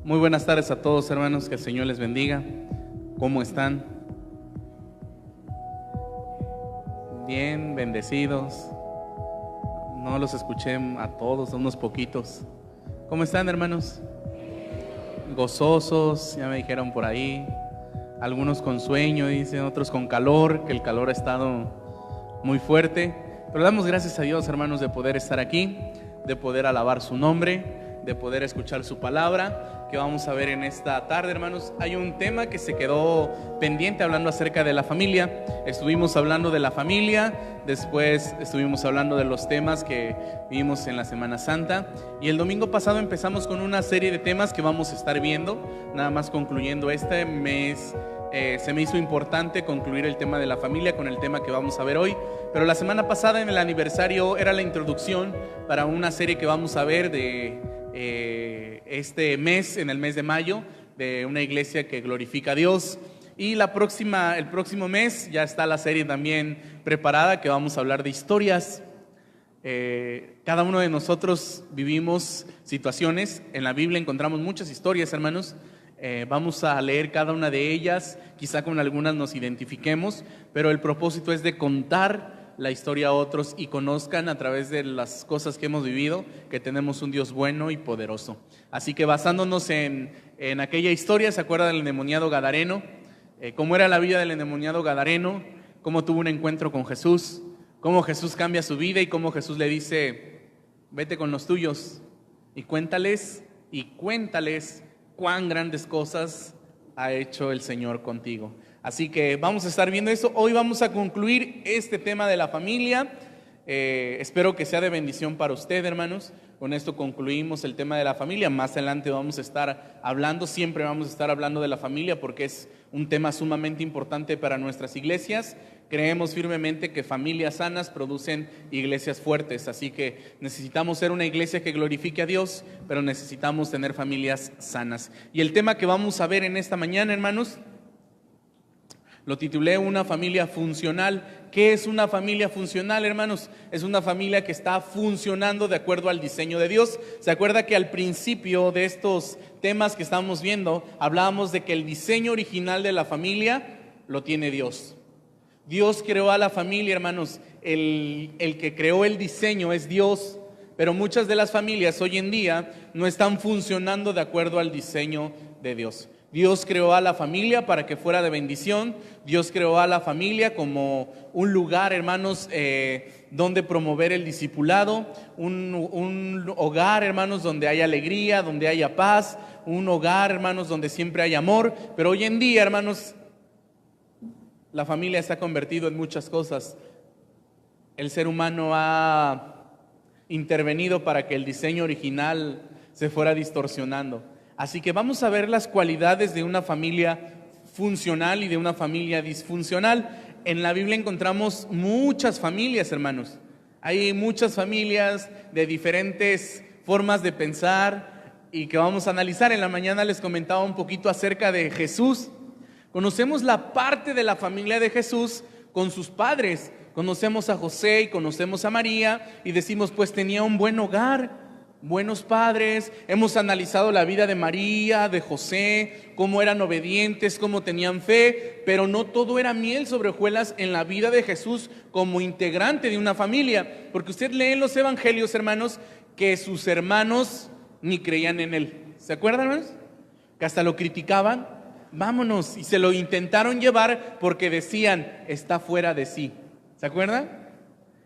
Muy buenas tardes a todos, hermanos, que el Señor les bendiga. ¿Cómo están? Bien, bendecidos. No los escuché a todos, a unos poquitos. ¿Cómo están, hermanos? Gozosos, ya me dijeron por ahí. Algunos con sueño, dicen, otros con calor, que el calor ha estado muy fuerte. Pero damos gracias a Dios, hermanos, de poder estar aquí, de poder alabar su nombre, de poder escuchar su palabra, que vamos a ver en esta tarde, hermanos. Hay un tema que se quedó pendiente hablando acerca de la familia. Estuvimos hablando de la familia, después estuvimos hablando de los temas que vimos en la Semana Santa, y el domingo pasado empezamos con una serie de temas que vamos a estar viendo, nada más concluyendo este mes. Se me hizo importante concluir el tema de la familia con el tema que vamos a ver hoy, pero la semana pasada en el aniversario era la introducción para una serie que vamos a ver de este mes, en el mes de mayo, de una iglesia que glorifica a Dios. Y el próximo mes ya está la serie también preparada, que vamos a hablar de historias. Cada uno de nosotros vivimos situaciones. En la Biblia encontramos muchas historias, hermanos. Vamos a leer cada una de ellas, quizá con algunas nos identifiquemos, pero el propósito es de contar la historia a otros y conozcan a través de las cosas que hemos vivido que tenemos un Dios bueno y poderoso. Así que basándonos en aquella historia, ¿se acuerda del endemoniado gadareno? ¿Cómo era la vida del endemoniado gadareno? ¿Cómo tuvo un encuentro con Jesús? ¿Cómo Jesús cambia su vida y cómo Jesús le dice: vete con los tuyos y cuéntales cuán grandes cosas ha hecho el Señor contigo? Así que vamos a estar viendo eso. Hoy vamos a concluir este tema de la familia. Espero que sea de bendición para usted, hermanos. Con esto concluimos el tema de la familia. Más adelante vamos a estar hablando, siempre vamos a estar hablando de la familia, porque es un tema sumamente importante para nuestras iglesias. Creemos firmemente que familias sanas producen iglesias fuertes, así que necesitamos ser una iglesia que glorifique a Dios, pero necesitamos tener familias sanas. Y el tema que vamos a ver en esta mañana, hermanos, lo titulé Una familia funcional. ¿Qué es una familia funcional, hermanos? Es una familia que está funcionando de acuerdo al diseño de Dios. ¿Se acuerda que al principio de estos temas que estamos viendo, hablábamos de que el diseño original de la familia lo tiene Dios? Dios creó a la familia, hermanos. El que creó el diseño es Dios, pero muchas de las familias hoy en día no están funcionando de acuerdo al diseño de Dios. Dios creó a la familia para que fuera de bendición. Dios creó a la familia como un lugar, hermanos, donde promover el discipulado, un hogar, hermanos, donde haya alegría, donde haya paz, un hogar, hermanos, donde siempre hay amor. Pero hoy en día, hermanos, la familia se ha convertido en muchas cosas. El ser humano ha intervenido para que el diseño original se fuera distorsionando. Así que vamos a ver las cualidades de una familia funcional y de una familia disfuncional. En la Biblia encontramos muchas familias, hermanos. Hay muchas familias de diferentes formas de pensar y que vamos a analizar. En la mañana les comentaba un poquito acerca de Jesús. Conocemos la parte de la familia de Jesús con sus padres. Conocemos a José y conocemos a María y decimos, pues tenía un buen hogar, buenos padres. Hemos analizado la vida de María, de José, cómo eran obedientes, cómo tenían fe, pero no todo era miel sobre hojuelas en la vida de Jesús como integrante de una familia, porque usted lee en los evangelios, hermanos, que sus hermanos ni creían en él. ¿Se acuerdan, hermanos? Que hasta lo criticaban. Vámonos, y se lo intentaron llevar porque decían, está fuera de sí. ¿Se acuerdan?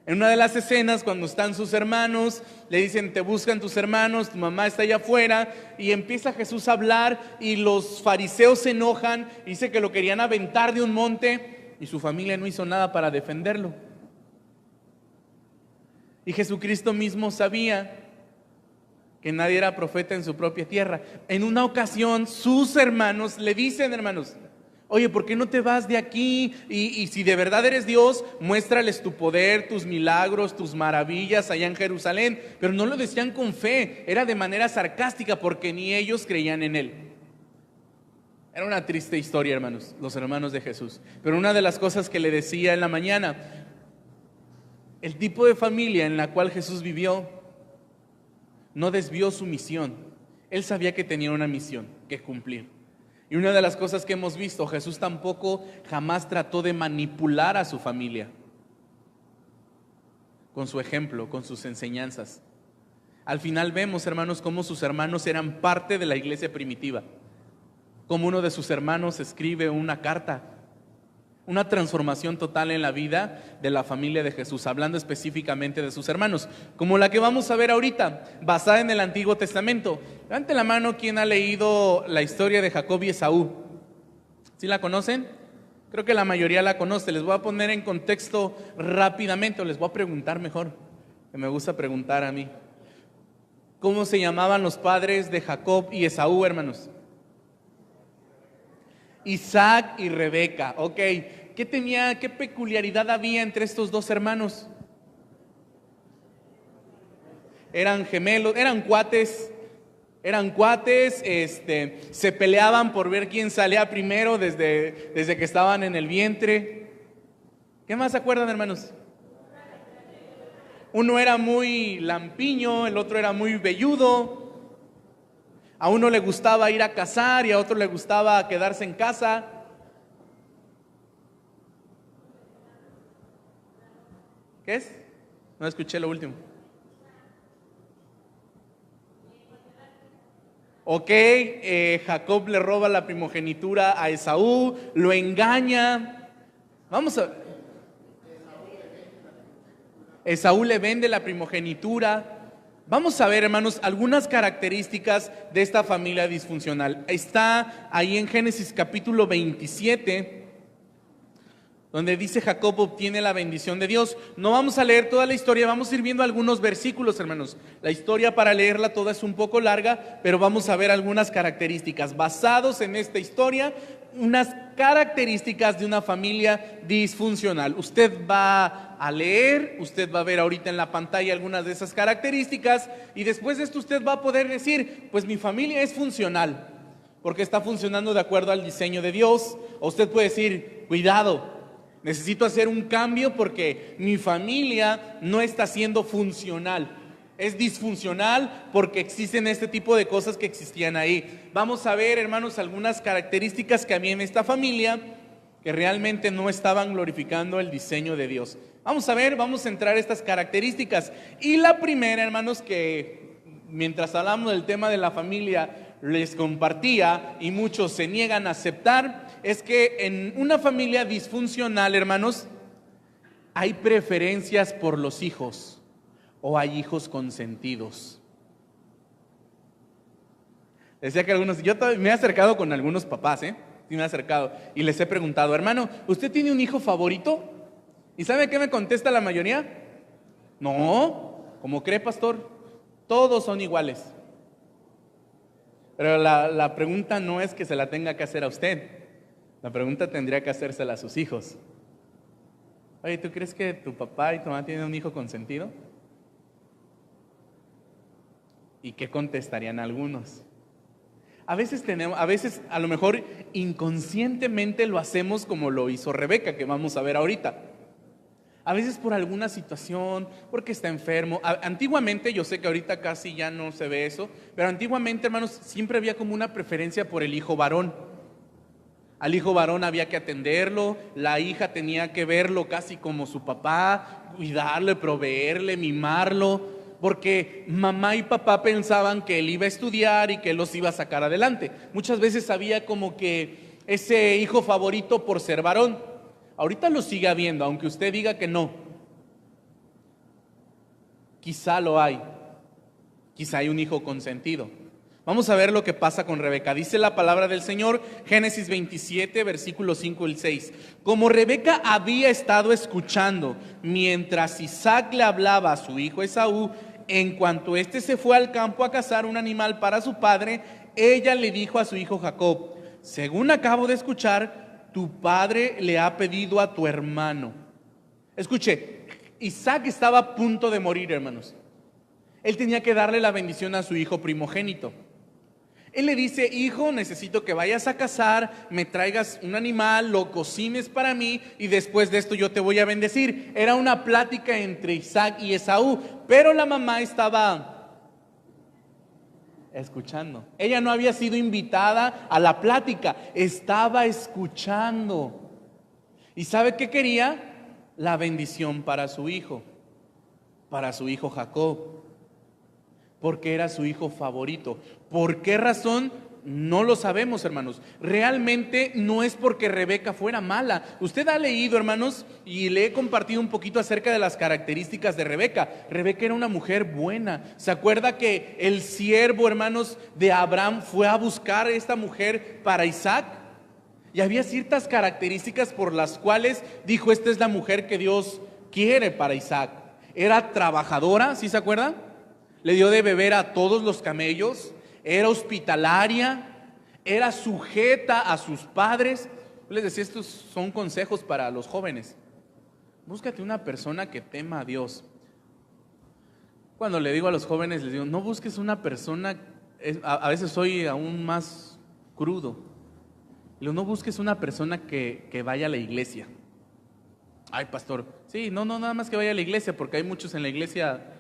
En una de las escenas, cuando están sus hermanos, le dicen, te buscan tus hermanos, tu mamá está allá afuera, y empieza Jesús a hablar, y los fariseos se enojan, dice que lo querían aventar de un monte, y su familia no hizo nada para defenderlo. Y Jesucristo mismo sabía que nadie era profeta en su propia tierra. En una ocasión, sus hermanos le dicen, hermanos, oye, ¿por qué no te vas de aquí? Y si de verdad eres Dios, muéstrales tu poder, tus milagros, tus maravillas allá en Jerusalén. Pero no lo decían con fe, era de manera sarcástica porque ni ellos creían en él. Era una triste historia, hermanos, los hermanos de Jesús. Pero una de las cosas que le decía en la mañana, el tipo de familia en la cual Jesús vivió no desvió su misión. Él sabía que tenía una misión que cumplir. Y una de las cosas que hemos visto, Jesús tampoco jamás trató de manipular a su familia con su ejemplo, con sus enseñanzas. Al final vemos, hermanos, cómo sus hermanos eran parte de la iglesia primitiva. Como uno de sus hermanos escribe una carta, una transformación total en la vida de la familia de Jesús, hablando específicamente de sus hermanos, como la que vamos a ver ahorita, basada en el Antiguo Testamento. Levante la mano quien ha leído la historia de Jacob y Esaú. ¿Sí la conocen? Creo que la mayoría la conoce. Les voy a poner en contexto rápidamente, o les voy a preguntar mejor, que me gusta preguntar a mí. ¿Cómo se llamaban los padres de Jacob y Esaú, hermanos? Isaac y Rebeca. Ok, ¿qué peculiaridad había entre estos dos hermanos? Eran gemelos, eran cuates, se peleaban por ver quién salía primero desde que estaban en el vientre. ¿Qué más se acuerdan, hermanos? Uno era muy lampiño, el otro era muy velludo. A uno le gustaba ir a cazar y a otro le gustaba quedarse en casa. ¿Qué es? No escuché lo último. Ok, Jacob le roba la primogenitura a Esaú, lo engaña. Esaú le vende la primogenitura. Vamos a ver, hermanos, algunas características de esta familia disfuncional. Está ahí en Génesis capítulo 27, donde dice Jacob obtiene la bendición de Dios. No vamos a leer toda la historia, vamos a ir viendo algunos versículos, hermanos. La historia para leerla toda es un poco larga, pero vamos a ver algunas características basados en esta historia, unas características de una familia disfuncional. Usted va a leer, usted va a ver ahorita en la pantalla algunas de esas características y después de esto usted va a poder decir, pues mi familia es funcional, porque está funcionando de acuerdo al diseño de Dios. O usted puede decir, cuidado, necesito hacer un cambio porque mi familia no está siendo funcional. Es disfuncional porque existen este tipo de cosas que existían ahí. Vamos a ver, hermanos, algunas características que había en esta familia que realmente no estaban glorificando el diseño de Dios. Vamos a ver, vamos a entrar a estas características. Y la primera, hermanos, que mientras hablamos del tema de la familia les compartía y muchos se niegan a aceptar, es que en una familia disfuncional, hermanos, hay preferencias por los hijos o hay hijos consentidos. Decía que algunos, yo me he acercado con algunos papás, sí me he acercado y les he preguntado, hermano, ¿usted tiene un hijo favorito? ¿Y sabe qué me contesta la mayoría? No, ¿cómo cree, pastor? Todos son iguales. Pero la pregunta no es que se la tenga que hacer a usted. La pregunta tendría que hacérsela a sus hijos. Oye, ¿tú crees que tu papá y tu mamá tienen un hijo consentido? ¿Y qué contestarían algunos? A veces a lo mejor inconscientemente lo hacemos como lo hizo Rebeca, que vamos a ver ahorita. A veces por alguna situación, porque está enfermo. Antiguamente, yo sé que ahorita casi ya no se ve eso, pero antiguamente, hermanos, siempre había como una preferencia por el hijo varón. Al hijo varón había que atenderlo, la hija tenía que verlo casi como su papá, cuidarle, proveerle, mimarlo, porque mamá y papá pensaban que él iba a estudiar y que él los iba a sacar adelante. Muchas veces había como que ese hijo favorito por ser varón. Ahorita lo sigue habiendo, aunque usted diga que no. Quizá lo hay. Quizá hay un hijo consentido. Vamos a ver lo que pasa con Rebeca. Dice la palabra del Señor, Génesis 27, versículos 5 y 6. Como Rebeca había estado escuchando mientras Isaac le hablaba a su hijo Esaú, en cuanto éste se fue al campo a cazar un animal para su padre, ella le dijo a su hijo Jacob, según acabo de escuchar, tu padre le ha pedido a tu hermano. Escuche, Isaac estaba a punto de morir, hermanos. Él tenía que darle la bendición a su hijo primogénito. Él le dice, hijo, necesito que vayas a cazar, me traigas un animal, lo cocines para mí y después de esto yo te voy a bendecir. Era una plática entre Isaac y Esaú, pero la mamá estaba escuchando. Ella no había sido invitada a la plática, estaba escuchando. ¿Y sabe qué quería? La bendición para su hijo Jacob, porque era su hijo favorito. ¿Por qué razón? No lo sabemos, hermanos. Realmente no es porque Rebeca fuera mala. Usted ha leído, hermanos, y le he compartido un poquito acerca de las características de Rebeca. Rebeca era una mujer buena. ¿Se acuerda que el siervo, hermanos, de Abraham fue a buscar a esta mujer para Isaac? Y había ciertas características por las cuales dijo, esta es la mujer que Dios quiere para Isaac. Era trabajadora, ¿sí se acuerdan? Le dio de beber a todos los camellos. Era hospitalaria, era sujeta a sus padres. Yo les decía, estos son consejos para los jóvenes. Búscate una persona que tema a Dios. Cuando le digo a los jóvenes, les digo, no busques una persona, a veces soy aún más crudo. No busques una persona que vaya a la iglesia. Ay, pastor, sí, no, nada más que vaya a la iglesia, porque hay muchos en la iglesia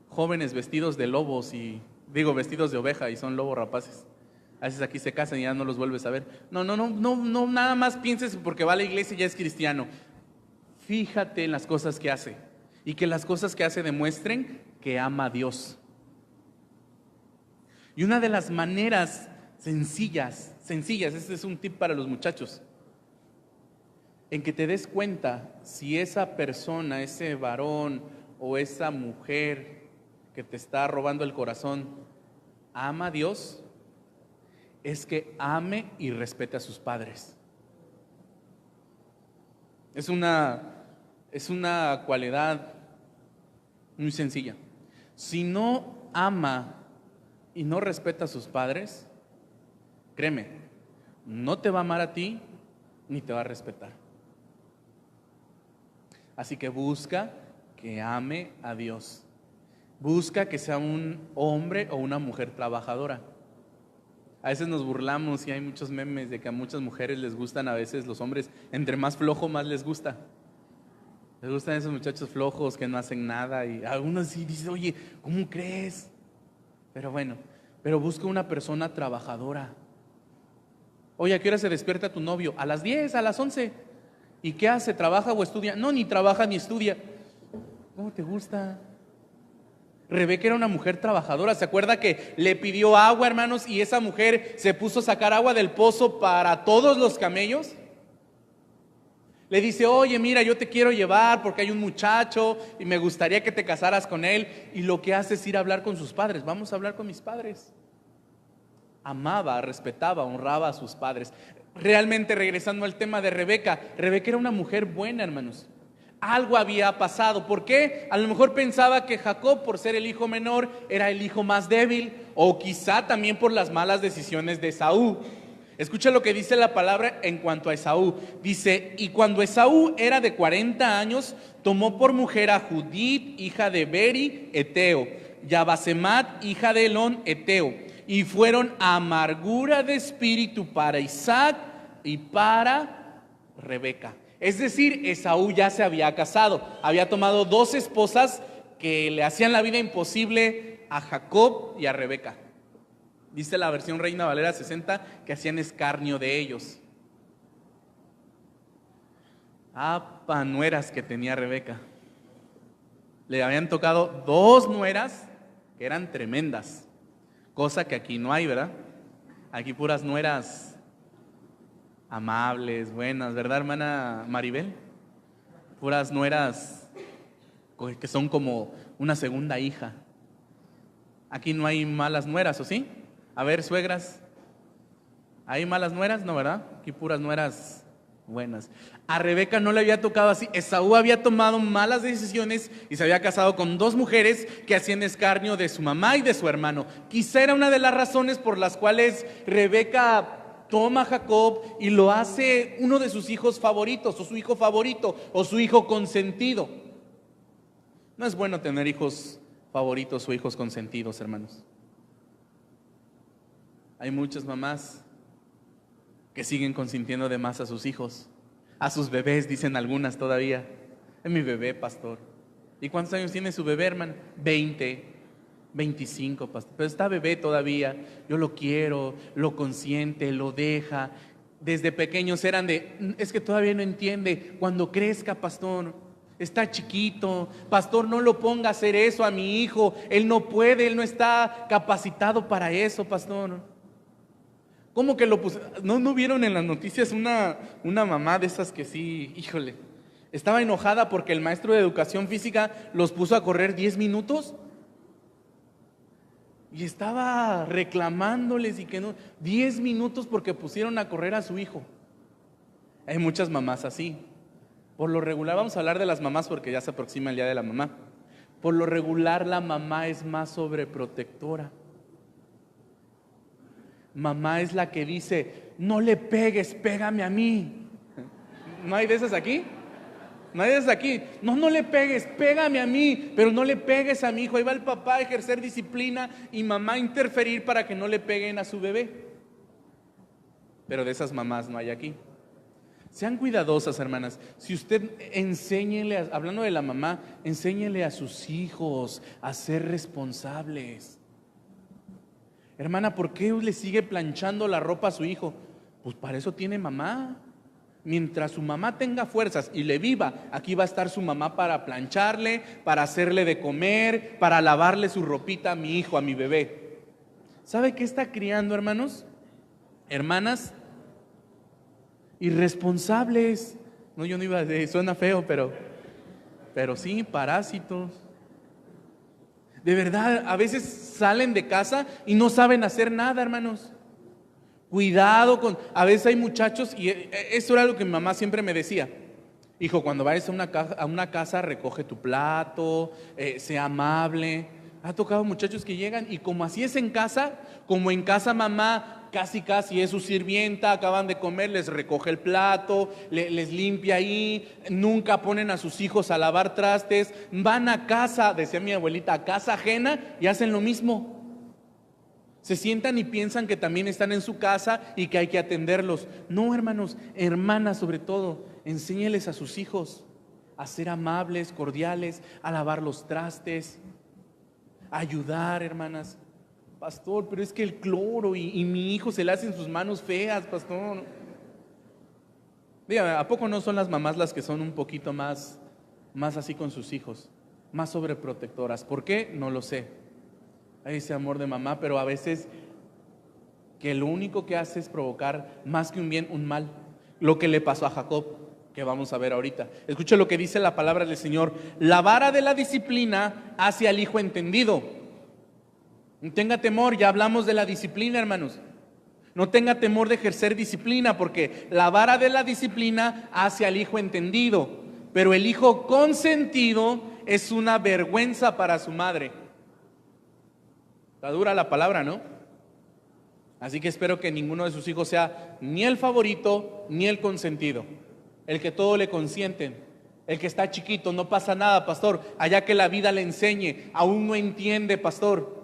jóvenes vestidos de lobos vestidos de oveja y son lobos rapaces. A veces aquí se casan y ya no los vuelves a ver. No, nada más pienses porque va a la iglesia y ya es cristiano. Fíjate en las cosas que hace y que las cosas que hace demuestren que ama a Dios. Y una de las maneras sencillas, este es un tip para los muchachos, en que te des cuenta si esa persona, ese varón o esa mujer que te está robando el corazón, ama a Dios, es que ame y respete a sus padres. Es una cualidad muy sencilla. Si no ama y no respeta a sus padres, créeme, no te va a amar a ti ni te va a respetar. Así que busca que ame a Dios. Busca que sea un hombre o una mujer trabajadora. A veces nos burlamos y hay muchos memes de que a muchas mujeres les gustan a veces los hombres. Entre más flojo, más les gusta. Les gustan esos muchachos flojos que no hacen nada. Y algunos sí dicen, oye, ¿cómo crees? Pero busca una persona trabajadora. Oye, ¿a qué hora se despierta tu novio? A las 10, a las 11. ¿Y qué hace? ¿Trabaja o estudia? No, ni trabaja ni estudia. ¿Cómo te gusta? Rebeca era una mujer trabajadora. ¿Se acuerda que le pidió agua, hermanos? Y esa mujer se puso a sacar agua del pozo para todos los camellos. Le dice, oye, mira, yo te quiero llevar porque hay un muchacho y me gustaría que te casaras con él. Y lo que hace es ir a hablar con sus padres. Vamos a hablar con mis padres. Amaba, respetaba, honraba a sus padres. Realmente, regresando al tema de Rebeca, Rebeca era una mujer buena, hermanos. Algo había pasado. ¿Por qué? A lo mejor pensaba que Jacob, por ser el hijo menor, era el hijo más débil, o quizá también por las malas decisiones de Esaú. Escucha lo que dice la palabra en cuanto a Esaú. Dice, y cuando Esaú era de 40 años, tomó por mujer a Judit, hija de Beri, eteo, y a Basemat, hija de Elón, eteo, y fueron amargura de espíritu para Isaac y para Rebeca. Es decir, Esaú ya se había casado, había tomado 2 esposas que le hacían la vida imposible a Jacob y a Rebeca. Dice la versión Reina Valera 60 que hacían escarnio de ellos. Nueras que tenía Rebeca. Le habían tocado 2 nueras que eran tremendas, cosa que aquí no hay, ¿verdad? Aquí puras nueras amables, buenas, ¿verdad, hermana Maribel? Puras nueras que son como una segunda hija. Aquí no hay malas nueras, ¿o sí? A ver, suegras, ¿hay malas nueras? No, ¿verdad? Aquí puras nueras buenas. A Rebeca no le había tocado así. Esaú había tomado malas decisiones y se había casado con 2 mujeres que hacían escarnio de su mamá y de su hermano. Quizá era una de las razones por las cuales Rebeca toma a Jacob y lo hace uno de sus hijos favoritos, o su hijo favorito, o su hijo consentido. No es bueno tener hijos favoritos o hijos consentidos, hermanos. Hay muchas mamás que siguen consintiendo de más a sus hijos, a sus bebés, dicen algunas todavía. Es mi bebé, pastor. ¿Y cuántos años tiene su bebé, hermano? 20. 25, pastor, pero está bebé todavía. Yo lo quiero, lo consiente, lo deja. Desde pequeños eran es que todavía no entiende. Cuando crezca, pastor, está chiquito, pastor, no lo ponga a hacer eso a mi hijo. Él no puede, él no está capacitado para eso, pastor. ¿Cómo que lo puse? ¿No vieron en las noticias una mamá de esas que sí, híjole, estaba enojada porque el maestro de educación física los puso a correr 10 minutos? Y estaba reclamándoles y que no, 10 minutos porque pusieron a correr a su hijo. Hay muchas mamás así. Por lo regular, vamos a hablar de las mamás porque ya se aproxima el día de la mamá. Por lo regular, la mamá es más sobreprotectora. Mamá es la que dice, no le pegues, pégame a mí. ¿No hay de esas aquí? ¿No hay de esas aquí? No le pegues, pégame a mí, pero no le pegues a mi hijo. Ahí va el papá a ejercer disciplina y mamá a interferir para que no le peguen a su bebé. Pero de esas mamás no hay aquí. Sean cuidadosas, hermanas. Si usted enséñele, hablando de la mamá, enséñele a sus hijos a ser responsables. Hermana, ¿por qué le sigue planchando la ropa a su hijo? Pues para eso tiene mamá. Mientras su mamá tenga fuerzas y le viva, aquí va a estar su mamá para plancharle, para hacerle de comer, para lavarle su ropita a mi hijo, a mi bebé. ¿Sabe qué está criando, hermanos? Hermanas irresponsables. No, yo no iba a decir, suena feo, pero sí, parásitos. De verdad, a veces salen de casa y no saben hacer nada, hermanos. Cuidado a veces hay muchachos, y eso era lo que mi mamá siempre me decía: hijo, cuando vayas a una casa, recoge tu plato, sea amable. Ha tocado muchachos que llegan y como así es en casa, como en casa mamá casi es su sirvienta, acaban de comer, les recoge el plato, les limpia ahí, nunca ponen a sus hijos a lavar trastes, van a casa, decía mi abuelita, a casa ajena y hacen lo mismo. Se sientan y piensan que también están en su casa y que hay que atenderlos. No, hermanos, hermanas sobre todo, enséñeles a sus hijos a ser amables, cordiales, a lavar los trastes, a ayudar, hermanas. Pastor, pero es que el cloro y mi hijo se le hacen sus manos feas, pastor. Dígame, ¿a poco no son las mamás las que son un poquito más así con sus hijos? Más sobreprotectoras. ¿Por qué? No lo sé. Hay ese amor de mamá, pero a veces que lo único que hace es provocar más que un bien, un mal. Lo que le pasó a Jacob, que vamos a ver ahorita. Escuche lo que dice la palabra del Señor: la vara de la disciplina hace al hijo entendido. No tenga temor, ya hablamos de la disciplina, hermanos. No tenga temor de ejercer disciplina, porque la vara de la disciplina hace al hijo entendido, pero el hijo consentido es una vergüenza para su madre. Está dura la palabra, ¿no? Así que espero que ninguno de sus hijos sea ni el favorito ni el consentido, el que todo le consienten, el que está chiquito, no pasa nada, pastor, allá que la vida le enseñe, aún no entiende, pastor.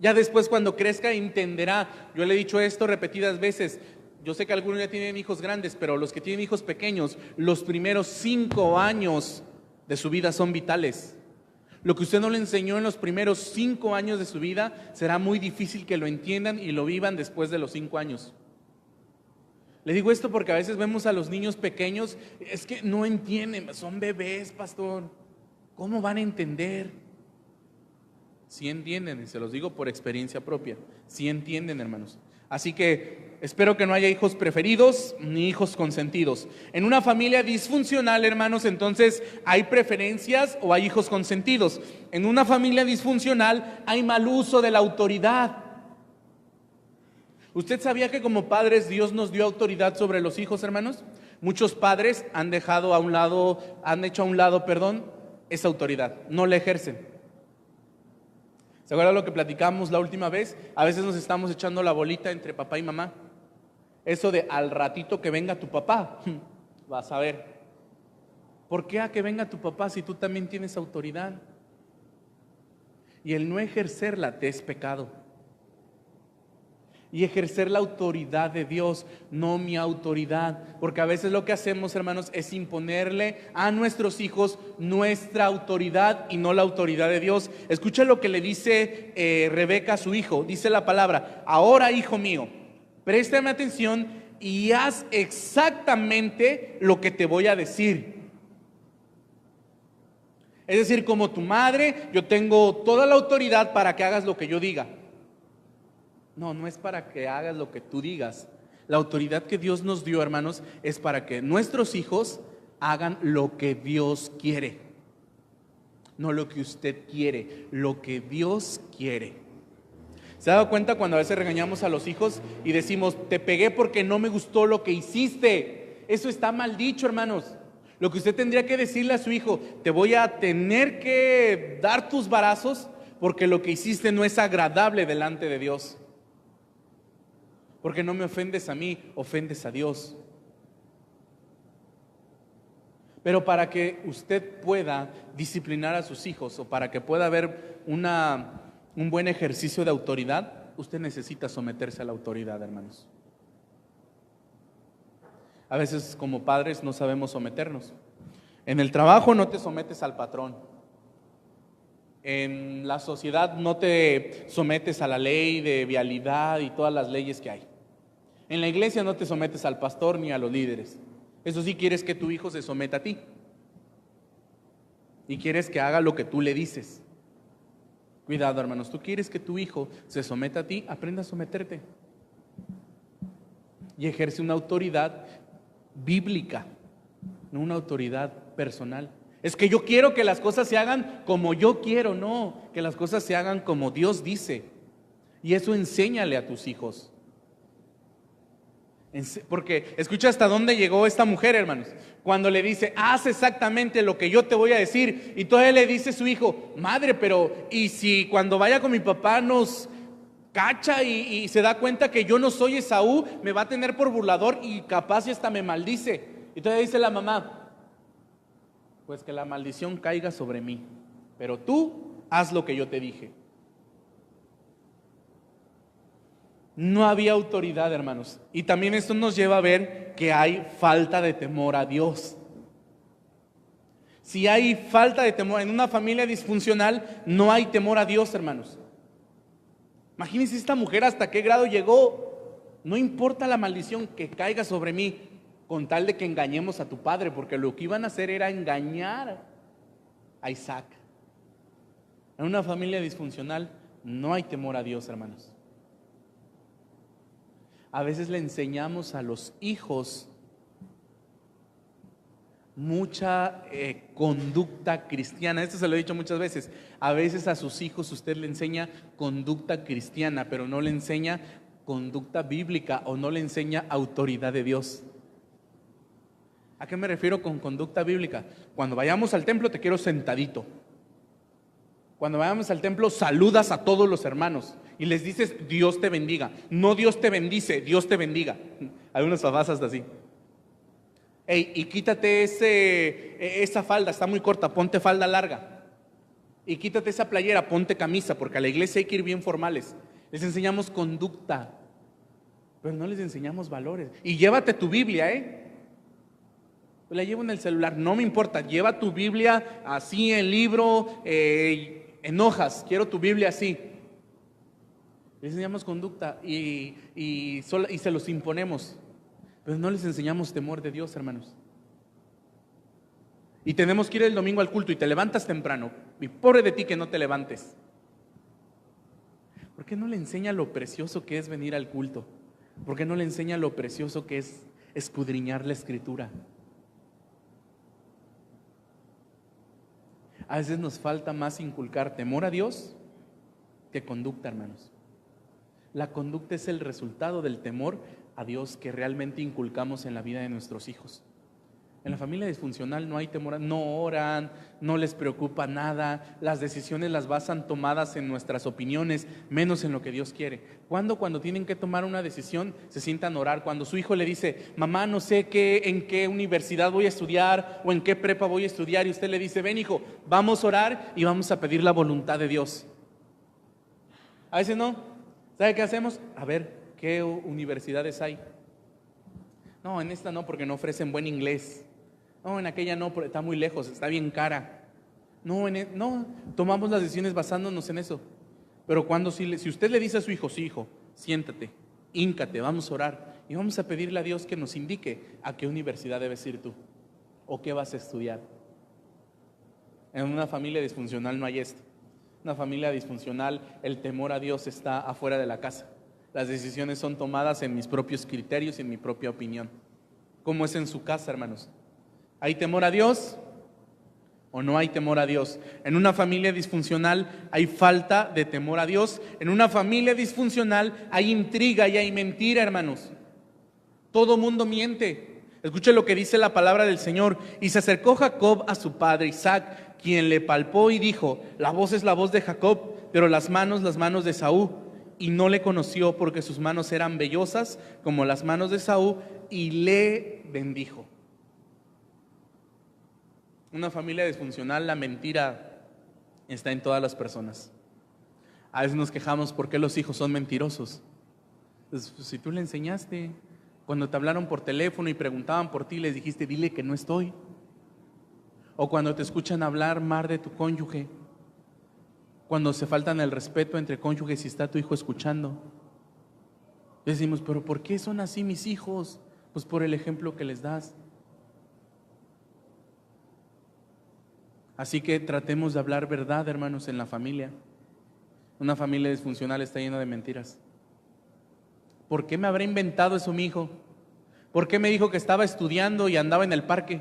Ya después, cuando crezca, entenderá. Yo le he dicho esto repetidas veces. Yo sé que algunos ya tienen hijos grandes, pero los que tienen hijos pequeños, los primeros 5 años de su vida son vitales. Lo que usted no le enseñó en los primeros 5 años de su vida, será muy difícil que lo entiendan y lo vivan después de los 5 años. Le digo esto porque a veces vemos a los niños pequeños, es que no entienden, son bebés, pastor. ¿Cómo van a entender? Sí entienden, y se los digo por experiencia propia. Sí entienden, hermanos. Así que espero que no haya hijos preferidos ni hijos consentidos. En una familia disfuncional, hermanos, entonces hay preferencias o hay hijos consentidos. En una familia disfuncional hay mal uso de la autoridad. ¿Usted sabía que como padres Dios nos dio autoridad sobre los hijos, hermanos? Muchos padres han hecho a un lado, esa autoridad. No la ejercen. ¿Se acuerdan lo que platicamos la última vez? A veces nos estamos echando la bolita entre papá y mamá. Eso de al ratito que venga tu papá, vas a ver. ¿Por qué a que venga tu papá si tú también tienes autoridad? Y el no ejercerla te es pecado. y ejercer la autoridad de Dios, no mi autoridad. Porque a veces lo que hacemos, hermanos, es imponerle a nuestros hijos nuestra autoridad y no la autoridad de Dios. Escucha lo que le dice Rebeca a su hijo. Dice la palabra: ahora, hijo mío, préstame atención y haz exactamente lo que te voy a decir. Es decir, como tu madre, yo tengo toda la autoridad para que hagas lo que yo diga. No, no es para que hagas lo que tú digas. La autoridad que Dios nos dio, hermanos, es para que nuestros hijos hagan lo que Dios quiere. No lo que usted quiere, lo que Dios quiere. ¿Se ha dado cuenta cuando a veces regañamos a los hijos y decimos: te pegué porque no me gustó lo que hiciste? Eso está mal dicho, hermanos. Lo que usted tendría que decirle a su hijo: te voy a tener que dar tus varazos porque lo que hiciste no es agradable delante de Dios. Porque no me ofendes a mí, ofendes a Dios. Pero para que usted pueda disciplinar a sus hijos, o para que pueda haber un buen ejercicio de autoridad, usted necesita someterse a la autoridad, hermanos. A veces como padres no sabemos someternos. En el trabajo no te sometes al patrón. En la sociedad no te sometes a la ley de vialidad y todas las leyes que hay. En la iglesia no te sometes al pastor ni a los líderes. Eso sí, quieres que tu hijo se someta a ti. Y quieres que haga lo que tú le dices. Cuidado, hermanos, tú quieres que tu hijo se someta a ti, aprenda a someterte. Y ejerce una autoridad bíblica, no una autoridad personal. Es que yo quiero que las cosas se hagan como yo quiero, no, que las cosas se hagan como Dios dice. Y eso enséñale a tus hijos. Porque escucha hasta dónde llegó esta mujer, hermanos. Cuando le dice: haz exactamente lo que yo te voy a decir. Y todavía le dice su hijo: madre, pero ¿y si cuando vaya con mi papá nos cacha y se da cuenta que yo no soy Esaú, me va a tener por burlador y capaz y hasta me maldice? Y todavía dice la mamá: pues que la maldición caiga sobre mí, pero tú haz lo que yo te dije. No había autoridad, hermanos. Y también esto nos lleva a ver que hay falta de temor a Dios. Si hay falta de temor en una familia disfuncional, no hay temor a Dios, hermanos. Imagínense esta mujer hasta qué grado llegó. No importa la maldición que caiga sobre mí, con tal de que engañemos a tu padre, porque lo que iban a hacer era engañar a Isaac. En una familia disfuncional no hay temor a Dios, hermanos. A veces le enseñamos a los hijos mucha conducta cristiana. Esto se lo he dicho muchas veces. A veces a sus hijos usted le enseña conducta cristiana, pero no le enseña conducta bíblica o no le enseña autoridad de Dios. ¿A qué me refiero con conducta bíblica? Cuando vayamos al templo te quiero sentadito. Cuando vayamos al templo saludas a todos los hermanos y les dices Dios te bendiga. No Dios te bendice, Dios te bendiga. Algunos papás hasta así. Ey, y quítate esa falda, está muy corta, ponte falda larga. Y quítate esa playera, ponte camisa, porque a la iglesia hay que ir bien formales. Les enseñamos conducta, pero no les enseñamos valores. Y llévate tu Biblia, la llevo en el celular, no me importa, lleva tu Biblia así en libro, en hojas, quiero tu Biblia así. Les enseñamos conducta y se los imponemos, pero no les enseñamos temor de Dios, hermanos. Y tenemos que ir el domingo al culto y te levantas temprano, y pobre de ti que no te levantes. ¿Por qué no le enseña lo precioso que es venir al culto? ¿Por qué no le enseña lo precioso que es escudriñar la Escritura? A veces nos falta más inculcar temor a Dios que conducta, hermanos. La conducta es el resultado del temor a Dios que realmente inculcamos en la vida de nuestros hijos. En la familia disfuncional no hay temor, no oran, no les preocupa nada, las decisiones las basan tomadas en nuestras opiniones, menos en lo que Dios quiere. Cuando tienen que tomar una decisión, se sientan a orar. Cuando su hijo le dice, mamá, no sé en qué universidad voy a estudiar o en qué prepa voy a estudiar, y usted le dice, ven hijo, vamos a orar y vamos a pedir la voluntad de Dios. A veces no. ¿Sabe qué hacemos? A ver, ¿qué universidades hay? No, en esta no, porque no ofrecen buen inglés. No, en aquella no, porque está muy lejos, está bien cara. No, no, tomamos las decisiones basándonos en eso. Pero si usted le dice a su hijo, sí, hijo, siéntate, híncate, vamos a orar y vamos a pedirle a Dios que nos indique a qué universidad debes ir tú o qué vas a estudiar. En una familia disfuncional no hay esto. En una familia disfuncional el temor a Dios está afuera de la casa. Las decisiones son tomadas en mis propios criterios y en mi propia opinión. ¿Cómo es en su casa, hermanos? ¿Hay temor a Dios o no hay temor a Dios? En una familia disfuncional hay falta de temor a Dios. En una familia disfuncional hay intriga y hay mentira, hermanos. Todo mundo miente. Escuche lo que dice la palabra del Señor. Y se acercó Jacob a su padre Isaac, quien le palpó y dijo: la voz es la voz de Jacob, pero las manos de Esaú. Y no le conoció porque sus manos eran vellosas como las manos de Esaú, y le bendijo. Una familia disfuncional, la mentira está en todas las personas. A veces nos quejamos por qué los hijos son mentirosos. Pues, si tú le enseñaste, cuando te hablaron por teléfono y preguntaban por ti, les dijiste: dile que no estoy. O cuando te escuchan hablar mal de tu cónyuge, cuando se faltan el respeto entre cónyuges y está tu hijo escuchando, decimos: pero ¿por qué son así mis hijos? Pues por el ejemplo que les das. Así que tratemos de hablar verdad, hermanos, en la familia. Una familia disfuncional está llena de mentiras. ¿Por qué me habrá inventado eso mi hijo? ¿Por qué me dijo que estaba estudiando y andaba en el parque?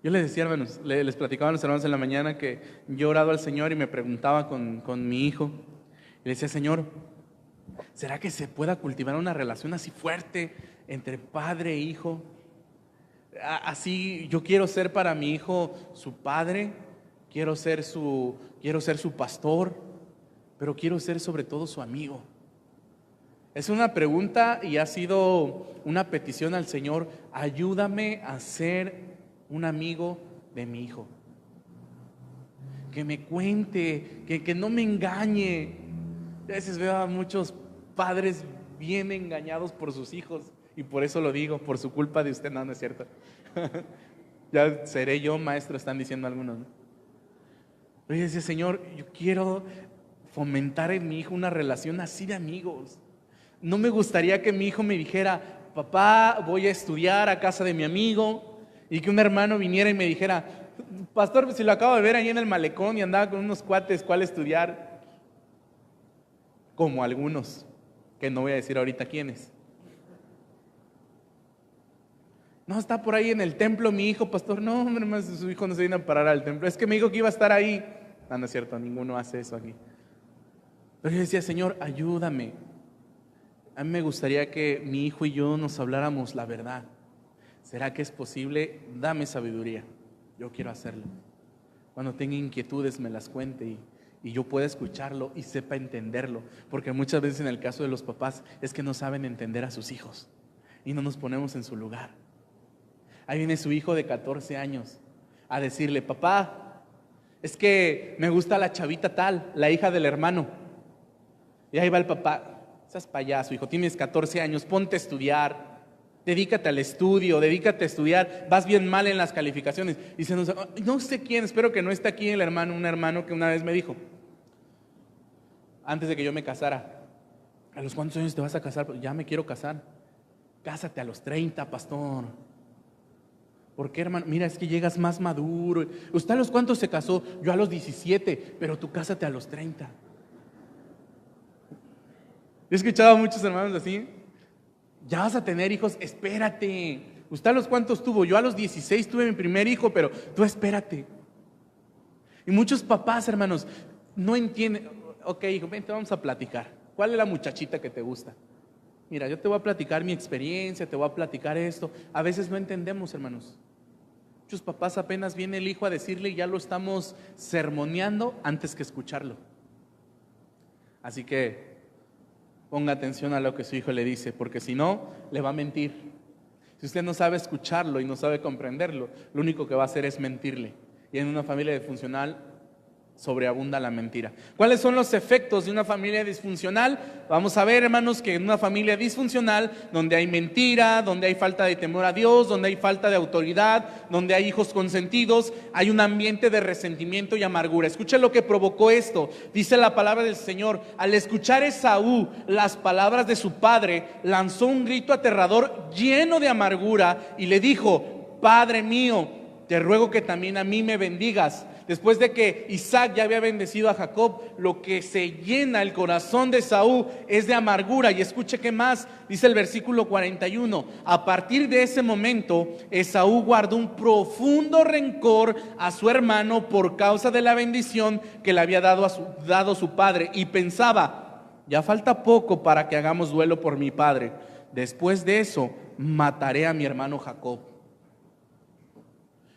Yo les decía, hermanos, les platicaba a los hermanos en la mañana que yo orado al Señor y me preguntaba con mi hijo. Y le decía: Señor, ¿será que se pueda cultivar una relación así fuerte entre padre e hijo? Así yo quiero ser para mi hijo su padre, quiero ser su pastor, pero quiero ser sobre todo su amigo. Es una pregunta y ha sido una petición al Señor: ayúdame a ser un amigo de mi hijo. Que me cuente, que no me engañe. A veces veo a muchos padres bien engañados por sus hijos, y por eso lo digo, por su culpa de usted. No, no es cierto. Ya seré yo maestro, están diciendo algunos, ¿no? Pero yo decía: Señor, yo quiero fomentar en mi hijo una relación así de amigos. No me gustaría que mi hijo me dijera: papá, voy a estudiar a casa de mi amigo, y que un hermano viniera y me dijera: pastor, pues si lo acabo de ver ahí en el malecón y andaba con unos cuates, ¿cuál estudiar? Como algunos, que no voy a decir ahorita quiénes. No, está por ahí en el templo mi hijo, pastor. No, hombre, más su hijo no se viene a parar al templo. Es que me dijo que iba a estar ahí. No, no es cierto, ninguno hace eso aquí. Pero yo decía: Señor, ayúdame. A mí me gustaría que mi hijo y yo nos habláramos la verdad. ¿Será que es posible? Dame sabiduría. Yo quiero hacerlo. Cuando tenga inquietudes me las cuente y yo pueda escucharlo y sepa entenderlo. Porque muchas veces en el caso de los papás es que no saben entender a sus hijos y no nos ponemos en su lugar. Ahí viene su hijo de 14 años a decirle: papá, es que me gusta la chavita tal, la hija del hermano. Y ahí va el papá: seas payaso, hijo, tienes 14 años, ponte a estudiar. Dedícate al estudio, dedícate a estudiar. Vas bien mal en las calificaciones. Y no sé quién, espero que no esté aquí un hermano que una vez me dijo, antes de que yo me casara: ¿a los cuántos años te vas a casar? Pues ya me quiero casar. Cásate a los 30, pastor. ¿Por qué, hermano? Mira, es que llegas más maduro. ¿Usted a los cuántos se casó? Yo a los 17, pero tú cásate a los 30. He escuchado a muchos hermanos así: ya vas a tener hijos, espérate. ¿Usted a los cuántos tuvo? Yo a los 16 tuve mi primer hijo, pero tú espérate. Y muchos papás, hermanos, no entienden. Ok, hijo, vente, vamos a platicar. ¿Cuál es la muchachita que te gusta? Mira, yo te voy a platicar mi experiencia, te voy a platicar esto. A veces no entendemos, hermanos. Muchos papás apenas viene el hijo a decirle y ya lo estamos sermoneando antes que escucharlo. Así que ponga atención a lo que su hijo le dice, porque si no, le va a mentir. Si usted no sabe escucharlo y no sabe comprenderlo, lo único que va a hacer es mentirle. Y en una familia disfuncional sobreabunda la mentira. ¿Cuáles son los efectos de una familia disfuncional? Vamos a ver, hermanos, que en una familia disfuncional, donde hay mentira, donde hay falta de temor a Dios, donde hay falta de autoridad, donde hay hijos consentidos, hay un ambiente de resentimiento y amargura. Escucha lo que provocó esto. Dice la palabra del Señor: al escuchar Esaú las palabras de su padre, lanzó un grito aterrador lleno de amargura y le dijo: Padre mío, te ruego que también a mí me bendigas. Después de que Isaac ya había bendecido a Jacob, lo que se llena el corazón de Esaú es de amargura. Y escuche qué más, dice el versículo 41. A partir de ese momento, Esaú guardó un profundo rencor a su hermano por causa de la bendición que le había dado su padre. Y pensaba: ya falta poco para que hagamos duelo por mi padre. Después de eso, mataré a mi hermano Jacob.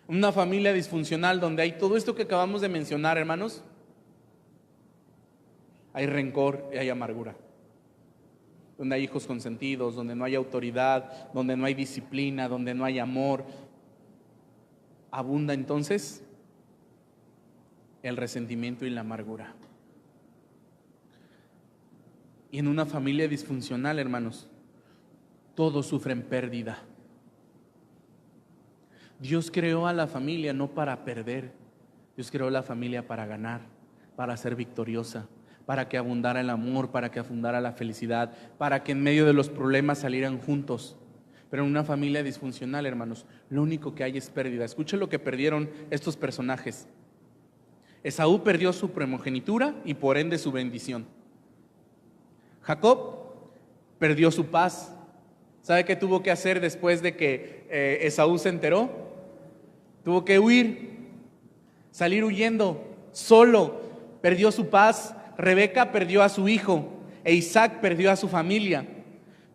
Una familia disfuncional donde hay todo esto que acabamos de mencionar, hermanos, hay rencor y hay amargura. Donde hay hijos consentidos, donde no hay autoridad, donde no hay disciplina, donde no hay amor, abunda entonces el resentimiento y la amargura. Y en una familia disfuncional, hermanos, todos sufren pérdida. Dios creó a la familia no para perder. Dios creó la familia para ganar, para ser victoriosa, para que abundara el amor, para que abundara la felicidad, para que en medio de los problemas salieran juntos. Pero en una familia disfuncional, hermanos, lo único que hay es pérdida. Escuchen lo que perdieron estos personajes. Esaú perdió su primogenitura y por ende su bendición. Jacob perdió su paz. ¿Sabe qué tuvo que hacer después de que Esaú se enteró? Tuvo que huir, salir huyendo, solo. Perdió su paz. Rebeca perdió a su hijo e Isaac perdió a su familia.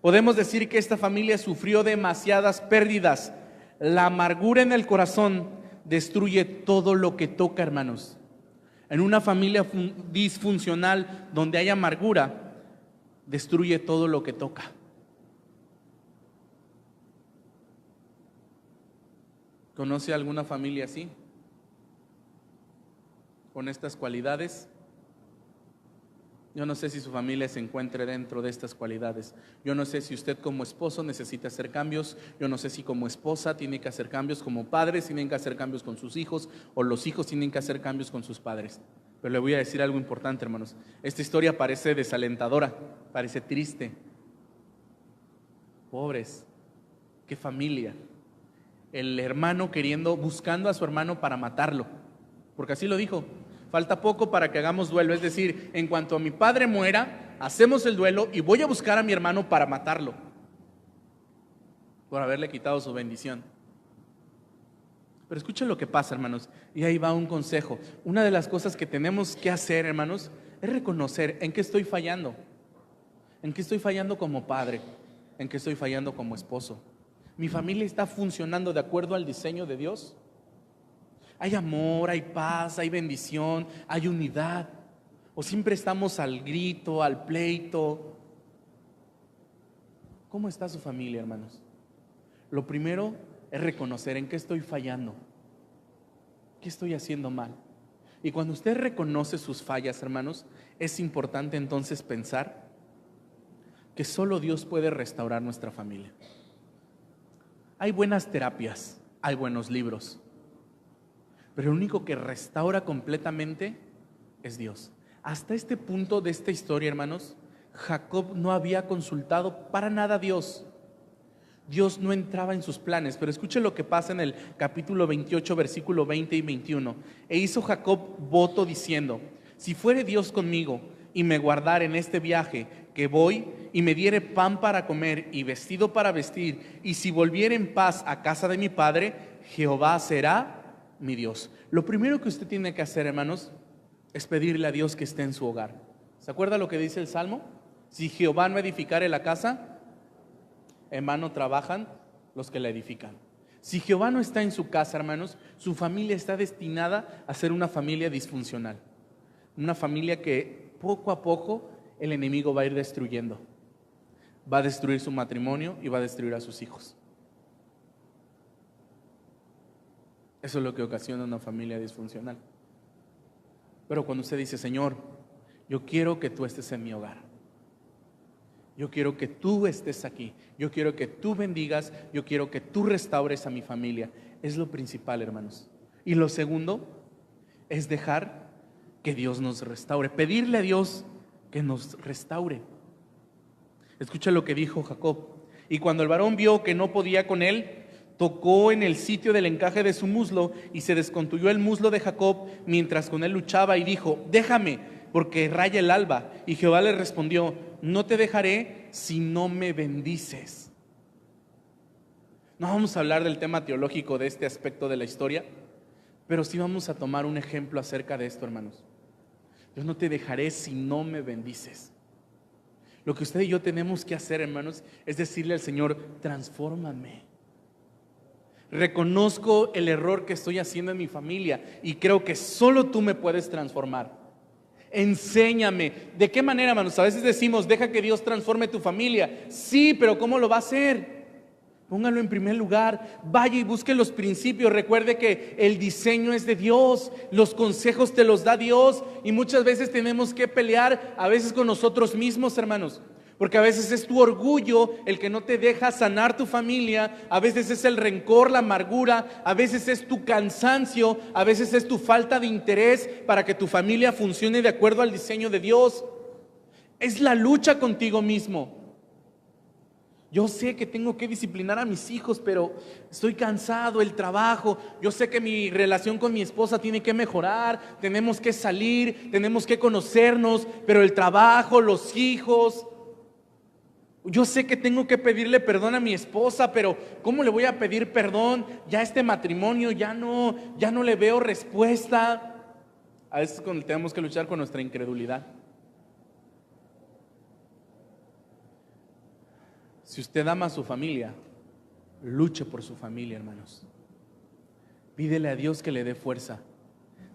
Podemos decir que esta familia sufrió demasiadas pérdidas. La amargura en el corazón destruye todo lo que toca, hermanos. En una familia disfuncional donde hay amargura, destruye todo lo que toca. ¿Conoce alguna familia así? Con estas cualidades. Yo no sé si su familia se encuentre dentro de estas cualidades. Yo no sé si usted como esposo necesita hacer cambios. Yo no sé si como esposa tiene que hacer cambios, como padres tienen que hacer cambios con sus hijos, o los hijos tienen que hacer cambios con sus padres. Pero le voy a decir algo importante, hermanos. Esta historia parece desalentadora, parece triste. Pobres, qué familia. El hermano buscando a su hermano para matarlo, porque así lo dijo: falta poco para que hagamos duelo. Es decir, en cuanto a mi padre muera, hacemos el duelo y voy a buscar a mi hermano para matarlo, por haberle quitado su bendición. Pero escuchen lo que pasa, hermanos, y ahí va un consejo. Una de las cosas que tenemos que hacer, hermanos, es reconocer en qué estoy fallando. En qué estoy fallando como padre, en qué estoy fallando como esposo. ¿Mi familia está funcionando de acuerdo al diseño de Dios? ¿Hay amor, hay paz, hay bendición, hay unidad? ¿O siempre estamos al grito, al pleito? ¿Cómo está su familia, hermanos? Lo primero es reconocer en qué estoy fallando, qué estoy haciendo mal. Y cuando usted reconoce sus fallas, hermanos, es importante entonces pensar que solo Dios puede restaurar nuestra familia. Hay buenas terapias, hay buenos libros, pero el único que restaura completamente es Dios. Hasta este punto de esta historia, hermanos, Jacob no había consultado para nada a Dios. Dios no entraba en sus planes. Pero escuche lo que pasa en el capítulo 28, versículo 20 y 21. E hizo Jacob voto diciendo: si fuere Dios conmigo y me guardare en este viaje que voy, y me diere pan para comer y vestido para vestir, y si volviere en paz a casa de mi padre, Jehová será mi Dios. Lo primero que usted tiene que hacer, hermanos, es pedirle a Dios que esté en su hogar. ¿Se acuerda lo que dice el Salmo? Si Jehová no edificare la casa, en vano trabajan los que la edifican. Si Jehová no está en su casa, hermanos, su familia está destinada a ser una familia disfuncional. Una familia que poco a poco el enemigo va a ir destruyendo. Va a destruir su matrimonio y va a destruir a sus hijos. Eso es lo que ocasiona una familia disfuncional. Pero cuando usted dice: Señor, yo quiero que tú estés en mi hogar, yo quiero que tú estés aquí, yo quiero que tú bendigas, yo quiero que tú restaures a mi familia, es lo principal, hermanos. Y lo segundo es dejar que Dios nos restaure, pedirle a Dios que nos restaure. Escucha lo que dijo Jacob: y cuando el varón vio que no podía con él, tocó en el sitio del encaje de su muslo, y se descontuyó el muslo de Jacob mientras con él luchaba, y dijo: déjame, porque raya el alba. Y Jehová le respondió: no te dejaré si no me bendices. No vamos a hablar del tema teológico de este aspecto de la historia, pero sí vamos a tomar un ejemplo acerca de esto, hermanos. Yo no te dejaré si no me bendices. Lo que usted y yo tenemos que hacer, hermanos, es decirle al Señor: transfórmame. Reconozco el error que estoy haciendo en mi familia y creo que solo tú me puedes transformar. Enséñame. ¿De qué manera, hermanos? A veces decimos: deja que Dios transforme tu familia. Sí, pero ¿cómo lo va a hacer? Póngalo en primer lugar, vaya y busque los principios. Recuerde que el diseño es de Dios, los consejos te los da Dios, y muchas veces tenemos que pelear, a veces con nosotros mismos, hermanos, porque a veces es tu orgullo el que no te deja sanar tu familia, a veces es el rencor, la amargura, a veces es tu cansancio, a veces es tu falta de interés para que tu familia funcione de acuerdo al diseño de Dios. Es la lucha contigo mismo. Yo sé que tengo que disciplinar a mis hijos, pero estoy cansado, el trabajo. Yo sé que mi relación con mi esposa tiene que mejorar, tenemos que salir, tenemos que conocernos, pero el trabajo, los hijos. Yo sé que tengo que pedirle perdón a mi esposa, pero ¿cómo le voy a pedir perdón? Ya este matrimonio ya no le veo respuesta. A veces tenemos que luchar con nuestra incredulidad. Si usted ama a su familia, luche por su familia, hermanos. Pídele a Dios que le dé fuerza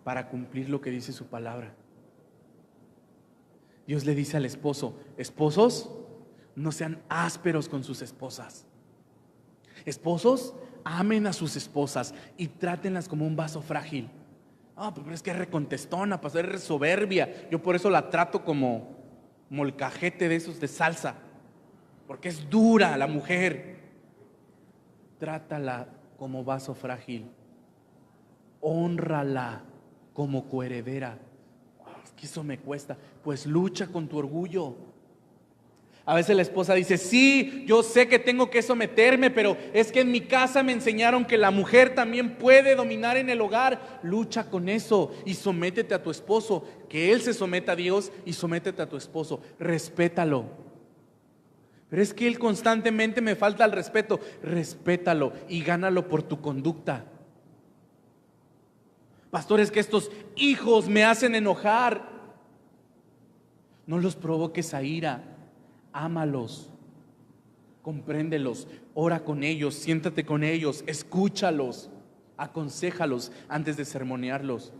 para cumplir lo que dice su palabra. Dios le dice al esposo: esposos, no sean ásperos con sus esposas. Esposos, amen a sus esposas y trátenlas como un vaso frágil. Pero es que es recontestona, pastor, es soberbia. Yo por eso la trato como molcajete de esos de salsa, porque es dura la mujer. Trátala como vaso frágil. Hónrala como coheredera. Es que eso me cuesta. Pues lucha con tu orgullo. A veces la esposa dice: sí, yo sé que tengo que someterme, pero es que en mi casa me enseñaron que la mujer también puede dominar en el hogar. Lucha con eso y sométete a tu esposo, que él se someta a Dios, y sométete a tu esposo. Respétalo. Pero es que él constantemente me falta el respeto. Respétalo y gánalo por tu conducta. Pastor, es que estos hijos me hacen enojar. No los provoques a ira. Ámalos, compréndelos, ora con ellos, siéntate con ellos, escúchalos, aconséjalos antes de sermonearlos.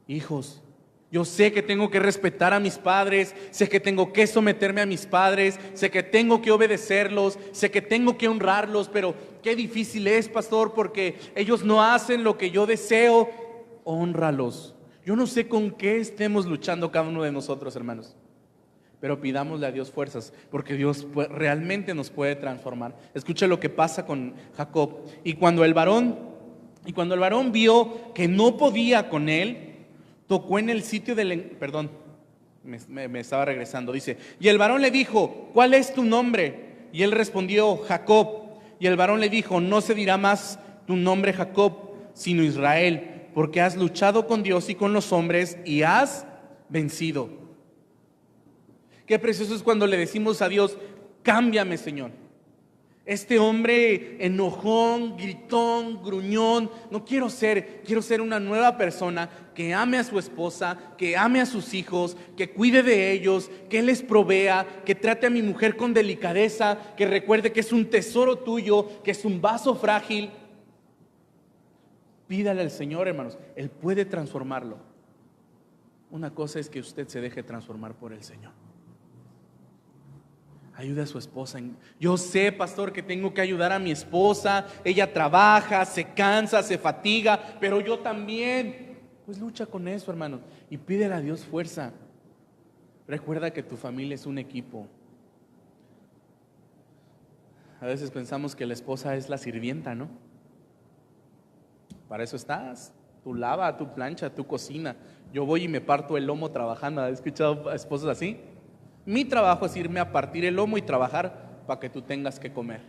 Hijos, yo sé que tengo que respetar a mis padres, sé que tengo que someterme a mis padres, sé que tengo que obedecerlos, sé que tengo que honrarlos, pero qué difícil es, pastor, porque ellos no hacen lo que yo deseo. Hónralos. Yo no sé con qué estemos luchando cada uno de nosotros, hermanos, pero pidámosle a Dios fuerzas, porque Dios realmente nos puede transformar. Escuche lo que pasa con Jacob. Y cuando el varón vio que no podía con él, tocó en el sitio del... Perdón, me estaba regresando. Dice: y el varón le dijo: ¿cuál es tu nombre? Y él respondió: Jacob. Y el varón le dijo: no se dirá más tu nombre Jacob, sino Israel, porque has luchado con Dios y con los hombres y has vencido. Qué precioso es cuando le decimos a Dios: cámbiame, Señor. Este hombre enojón, gritón, gruñón, no quiero ser. Quiero ser una nueva persona que ame a su esposa, que ame a sus hijos, que cuide de ellos, que les provea, que trate a mi mujer con delicadeza, que recuerde que es un tesoro tuyo, que es un vaso frágil. Pídale al Señor, hermanos, Él puede transformarlo. Una cosa es que usted se deje transformar por el Señor. Ayude a su esposa. Yo sé, pastor, que tengo que ayudar a mi esposa. Ella trabaja, se cansa, se fatiga, pero yo también. Pues lucha con eso, hermano, y pídele a Dios fuerza. Recuerda que tu familia es un equipo. A veces pensamos que la esposa es la sirvienta, ¿no? Para eso estás. Tú lava, tú plancha, tú cocina. Yo voy y me parto el lomo trabajando. ¿Has escuchado esposos así? Mi trabajo es irme a partir el lomo y trabajar para que tú tengas que comer.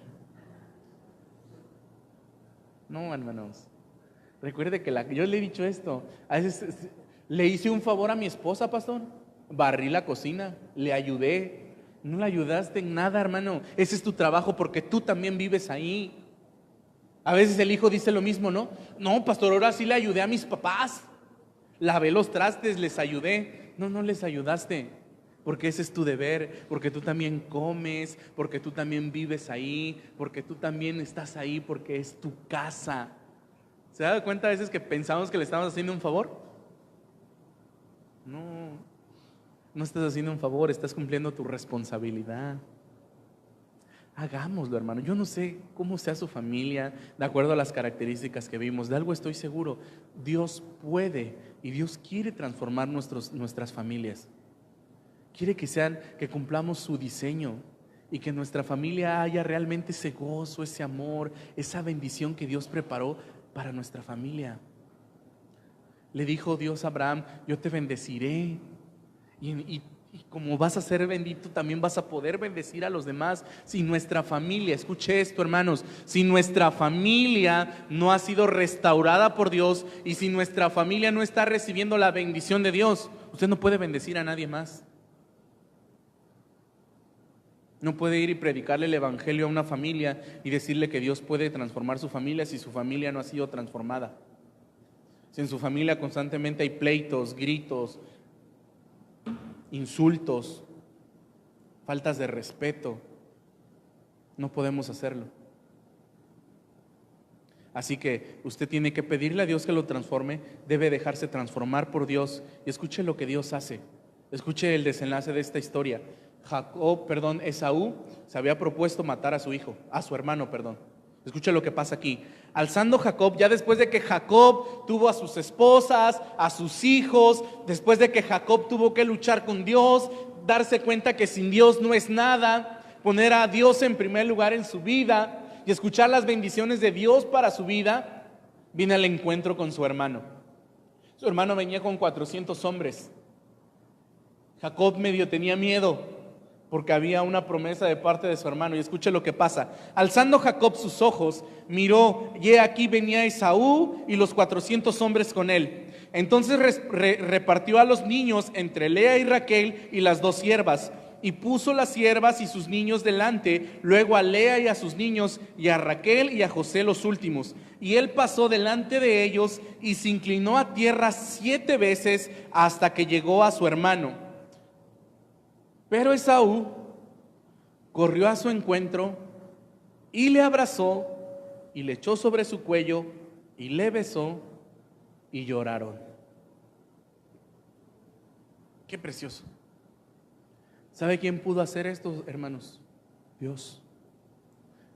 No, hermanos. Recuerde que yo le he dicho esto. A veces le hice un favor a mi esposa, pastor. Barrí la cocina, le ayudé. No le ayudaste en nada, hermano. Ese es tu trabajo porque tú también vives ahí. A veces el hijo dice lo mismo, ¿no? No, pastor, ahora sí le ayudé a mis papás. Lavé los trastes, les ayudé. No, no les ayudaste. Porque ese es tu deber, porque tú también comes, porque tú también vives ahí, porque tú también estás ahí, porque es tu casa. ¿Se da cuenta a veces que pensamos que le estamos haciendo un favor? No, no estás haciendo un favor, estás cumpliendo tu responsabilidad. Hagámoslo, hermano. Yo no sé cómo sea su familia, de acuerdo a las características que vimos. De algo estoy seguro. Dios puede y Dios quiere transformar nuestras familias. Quiere que cumplamos su diseño y que en nuestra familia haya realmente ese gozo, ese amor, esa bendición que Dios preparó para nuestra familia. Le dijo Dios a Abraham: yo te bendeciré y como vas a ser bendito, también vas a poder bendecir a los demás. Si nuestra familia, escuche esto, hermanos, si nuestra familia no ha sido restaurada por Dios y si nuestra familia no está recibiendo la bendición de Dios, usted no puede bendecir a nadie más. No puede ir y predicarle el evangelio a una familia y decirle que Dios puede transformar su familia si su familia no ha sido transformada. Si en su familia constantemente hay pleitos, gritos, insultos, faltas de respeto, no podemos hacerlo. Así que usted tiene que pedirle a Dios que lo transforme, debe dejarse transformar por Dios y escuche lo que Dios hace. Escuche el desenlace de esta historia. Esaú se había propuesto matar a su hermano. Escuche lo que pasa aquí. Alzando Jacob, ya después de que Jacob tuvo a sus esposas, a sus hijos, después de que Jacob tuvo que luchar con Dios, darse cuenta que sin Dios no es nada, poner a Dios en primer lugar en su vida y escuchar las bendiciones de Dios para su vida, viene al encuentro con su hermano. Su hermano venía con 400 hombres. Jacob medio tenía miedo porque había una promesa de parte de su hermano. Y escuche lo que pasa. Alzando Jacob sus ojos, miró, y he aquí venía Esaú y los 400 hombres con él. Entonces repartió a los niños entre Lea y Raquel y las 2 siervas, y puso las siervas y sus niños delante, luego a Lea y a sus niños, y a Raquel y a José los últimos. Y él pasó delante de ellos y se inclinó a tierra 7 veces hasta que llegó a su hermano. Pero Esaú corrió a su encuentro y le abrazó y le echó sobre su cuello y le besó y lloraron. Qué precioso. ¿Sabe quién pudo hacer esto, hermanos? Dios.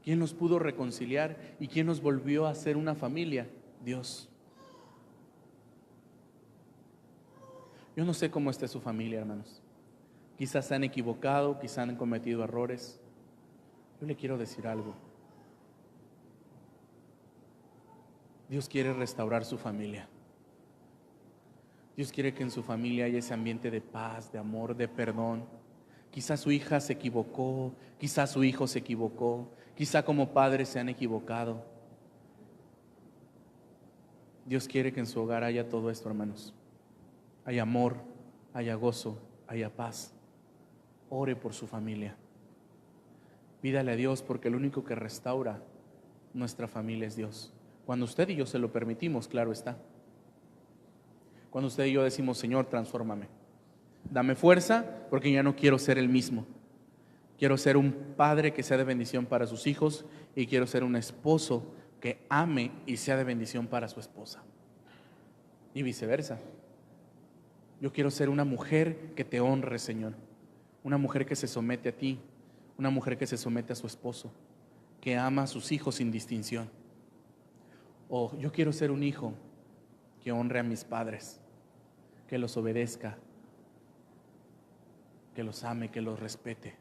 ¿Quién nos pudo reconciliar y quién nos volvió a hacer una familia? Dios. Yo no sé cómo esté su familia, hermanos. Quizás se han equivocado, quizás han cometido errores. Yo le quiero decir algo. Dios quiere restaurar su familia. Dios quiere que en su familia haya ese ambiente de paz, de amor, de perdón. Quizás su hija se equivocó, quizás su hijo se equivocó, quizás como padres se han equivocado. Dios quiere que en su hogar haya todo esto, hermanos. Haya amor, haya gozo, haya paz. Ore por su familia. Pídale a Dios, porque el único que restaura nuestra familia es Dios. Cuando usted y yo se lo permitimos, claro está. Cuando usted y yo decimos: Señor, transfórmame. Dame fuerza, porque ya no quiero ser el mismo. Quiero ser un padre que sea de bendición para sus hijos, y quiero ser un esposo que ame y sea de bendición para su esposa. Y viceversa. Yo quiero ser una mujer que te honre, Señor. Una mujer que se somete a ti, una mujer que se somete a su esposo, que ama a sus hijos sin distinción. O yo quiero ser un hijo que honre a mis padres, que los obedezca, que los ame, que los respete.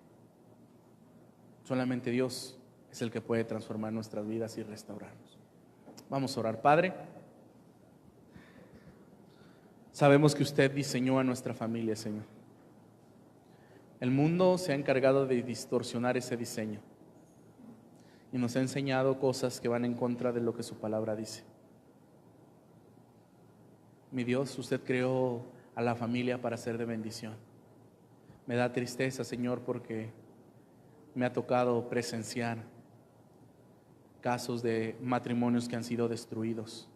Solamente Dios es el que puede transformar nuestras vidas y restaurarnos. Vamos a orar. Padre, sabemos que usted diseñó a nuestra familia, Señor. El mundo se ha encargado de distorsionar ese diseño y nos ha enseñado cosas que van en contra de lo que su palabra dice. Mi Dios, usted creó a la familia para ser de bendición. Me da tristeza, Señor, porque me ha tocado presenciar casos de matrimonios que han sido destruidos,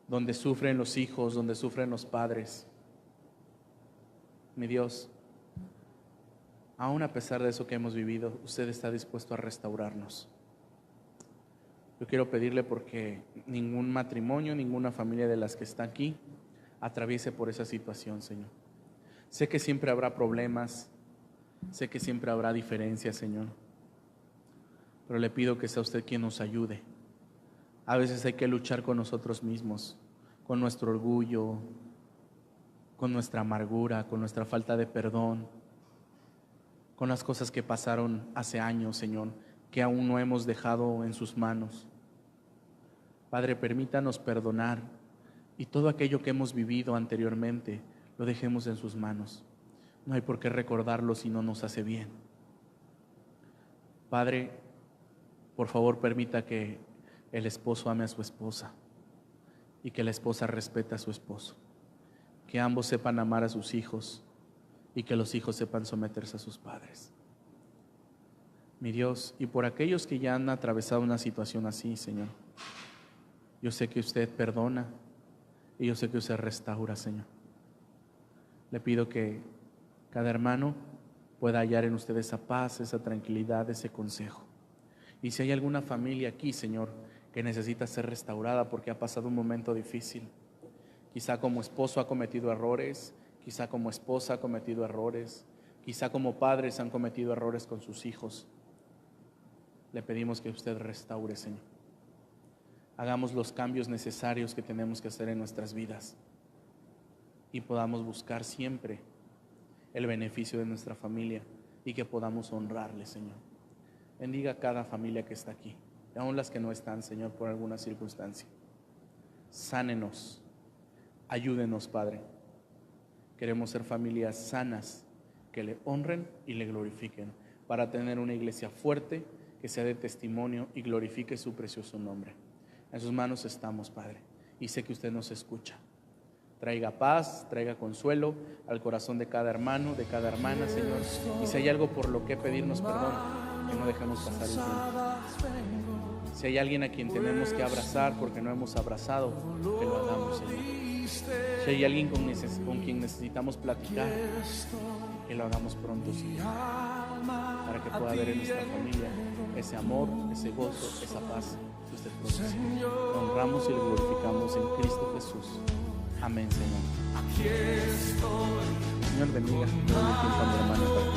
donde sufren los hijos, donde sufren los padres. Mi Dios, aún a pesar de eso que hemos vivido, usted está dispuesto a restaurarnos. Yo quiero pedirle porque ningún matrimonio, ninguna familia de las que está aquí atraviese por esa situación, Señor. Sé que siempre habrá problemas, sé que siempre habrá diferencias, Señor, pero le pido que sea usted quien nos ayude. A veces hay que luchar con nosotros mismos, con nuestro orgullo, con nuestra amargura, con nuestra falta de perdón, con las cosas que pasaron hace años, Señor, que aún no hemos dejado en sus manos. Padre, permítanos perdonar y todo aquello que hemos vivido anteriormente lo dejemos en sus manos. No hay por qué recordarlo si no nos hace bien. Padre, por favor, permita que el esposo ame a su esposa y que la esposa respete a su esposo. Que ambos sepan amar a sus hijos y que los hijos sepan someterse a sus padres. Mi Dios, y por aquellos que ya han atravesado una situación así, Señor, yo sé que usted perdona y yo sé que usted restaura, Señor. Le pido que cada hermano pueda hallar en usted esa paz, esa tranquilidad, ese consejo. Y si hay alguna familia aquí, Señor, que necesita ser restaurada porque ha pasado un momento difícil, quizá como esposo ha cometido errores, quizá como esposa ha cometido errores, quizá como padres han cometido errores con sus hijos, le pedimos que usted restaure, Señor. Hagamos los cambios necesarios que tenemos que hacer en nuestras vidas y podamos buscar siempre el beneficio de nuestra familia y que podamos honrarle, Señor. Bendiga a cada familia que está aquí, y aún las que no están, Señor, por alguna circunstancia. Sánenos, ayúdenos, Padre. Queremos ser familias sanas que le honren y le glorifiquen, para tener una iglesia fuerte que sea de testimonio y glorifique su precioso nombre. En sus manos estamos, Padre, y sé que usted nos escucha. Traiga paz, traiga consuelo al corazón de cada hermano, de cada hermana, Señor. Y si hay algo por lo que pedirnos perdón, que no dejemos pasar el tiempo. Si hay alguien a quien tenemos que abrazar porque no hemos abrazado, que lo hagamos, Señor. Si hay alguien con quien necesitamos platicar, que lo hagamos pronto, Señor, para que pueda haber en nuestra familia ese amor, ese gozo, esa paz que usted produce. Lo honramos y lo glorificamos en Cristo Jesús. Amén, Señor. Aquí estoy. Señor, bendiga. Yo le tiempo a mi hermano para que